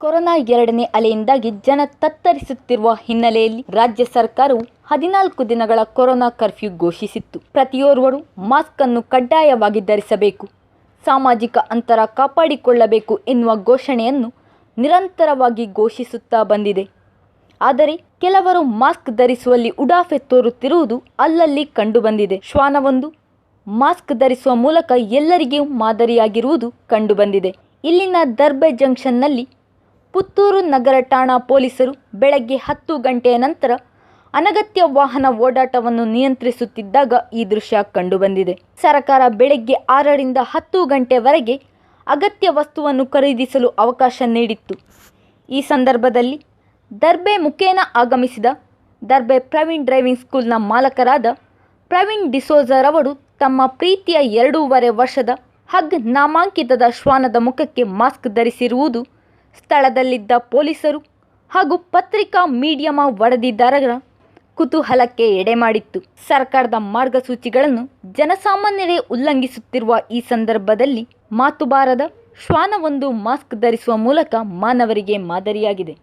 Corona ಎರಡನೇ ಅಲೆಯಿಂದಾಗಿ ಜನ ತತ್ತರಿಸುತ್ತಿರುವ ಹಿನ್ನೆಲೆಯಲ್ಲಿ ರಾಜ್ಯ ಸರ್ಕಾರವು 14 ದಿನಗಳ ಕೊರೋನಾ ಕರ್ಫ್ಯೂ ಘೋಷಿಸಿತ್ತು. ಪ್ರತಿಯೋರ್ವರು ಮಾಸ್ಕ್ ಅನ್ನು ಕಡ್ಡಾಯವಾಗಿ ಧರಿಸಬೇಕು, ಸಾಮಾಜಿಕ ಅಂತರ ಕಾಪಾಡಿಕೊಳ್ಳಬೇಕು ಎನ್ನುವ ಘೋಷಣೆಯನ್ನು ನಿರಂತರವಾಗಿ ಘೋಷಿಸುತ್ತಾ ಬಂದಿದೆ. ಆದರೆ ಕೆಲವರು ಮಾಸ್ಕ್ ಧರಿಸುವಲ್ಲಿ ಉಡಾಫೆ ತೋರುತ್ತಿರುವುದು ಅಲ್ಲಲ್ಲಿ ಕಂಡುಬಂದಿದೆ. ಶ್ವಾನವೊಂದು ಮಾಸ್ಕ್ ಧರಿಸುವ ಮೂಲಕ ಎಲ್ಲರಿಗೂ ಮಾದರಿಯಾಗಿರುವುದು ಕಂಡುಬಂದಿದೆ. ಇಲ್ಲಿನ ದರ್ಬೆ ಜಂಕ್ಷನ್ನಲ್ಲಿ ಪುತ್ತೂರು ನಗರ ಠಾಣಾ ಪೊಲೀಸರು ಬೆಳಗ್ಗೆ 10 ಗಂಟೆಯ ನಂತರ ಅನಗತ್ಯ ವಾಹನ ಓಡಾಟವನ್ನು ನಿಯಂತ್ರಿಸುತ್ತಿದ್ದಾಗ ಈ ದೃಶ್ಯ ಕಂಡುಬಂದಿದೆ. ಸರ್ಕಾರ ಬೆಳಗ್ಗೆ 6ರಿಂದ 10 ಗಂಟೆವರೆಗೆ ಅಗತ್ಯ ವಸ್ತುವನ್ನು ಖರೀದಿಸಲು ಅವಕಾಶ ನೀಡಿತ್ತು. ಈ ಸಂದರ್ಭದಲ್ಲಿ ದರ್ಬೆ ಮುಖೇನ ಆಗಮಿಸಿದ ದರ್ಬೆ ಪ್ರವೀಣ್ ಡ್ರೈವಿಂಗ್ ಸ್ಕೂಲ್ನ ಮಾಲಕರಾದ ಪ್ರವೀಣ್ ಡಿಸೋಜರವರು ತಮ್ಮ ಪ್ರೀತಿಯ 2.5 ವರ್ಷದ ಹಗ್ ನಾಮಾಂಕಿತದ ಶ್ವಾನದ ಮುಖಕ್ಕೆ ಮಾಸ್ಕ್ ಧರಿಸಿರುವುದು ಸ್ಥಳದಲ್ಲಿದ್ದ ಪೊಲೀಸರು ಹಾಗೂ ಪತ್ರಿಕಾ ಮೀಡಿಯಾ ವರದಿಗಾರರ ಕುತೂಹಲಕ್ಕೆ ಎಡೆಮಾಡಿತ್ತು. ಸರ್ಕಾರದ ಮಾರ್ಗಸೂಚಿಗಳನ್ನು ಜನಸಾಮಾನ್ಯರೇ ಉಲ್ಲಂಘಿಸುತ್ತಿರುವ ಈ ಸಂದರ್ಭದಲ್ಲಿ ಮಾತು ಬಾರದ ಶ್ವಾನವೊಂದು ಮಾಸ್ಕ್ ಧರಿಸುವ ಮೂಲಕ ಮಾನವರಿಗೆ ಮಾದರಿಯಾಗಿದೆ.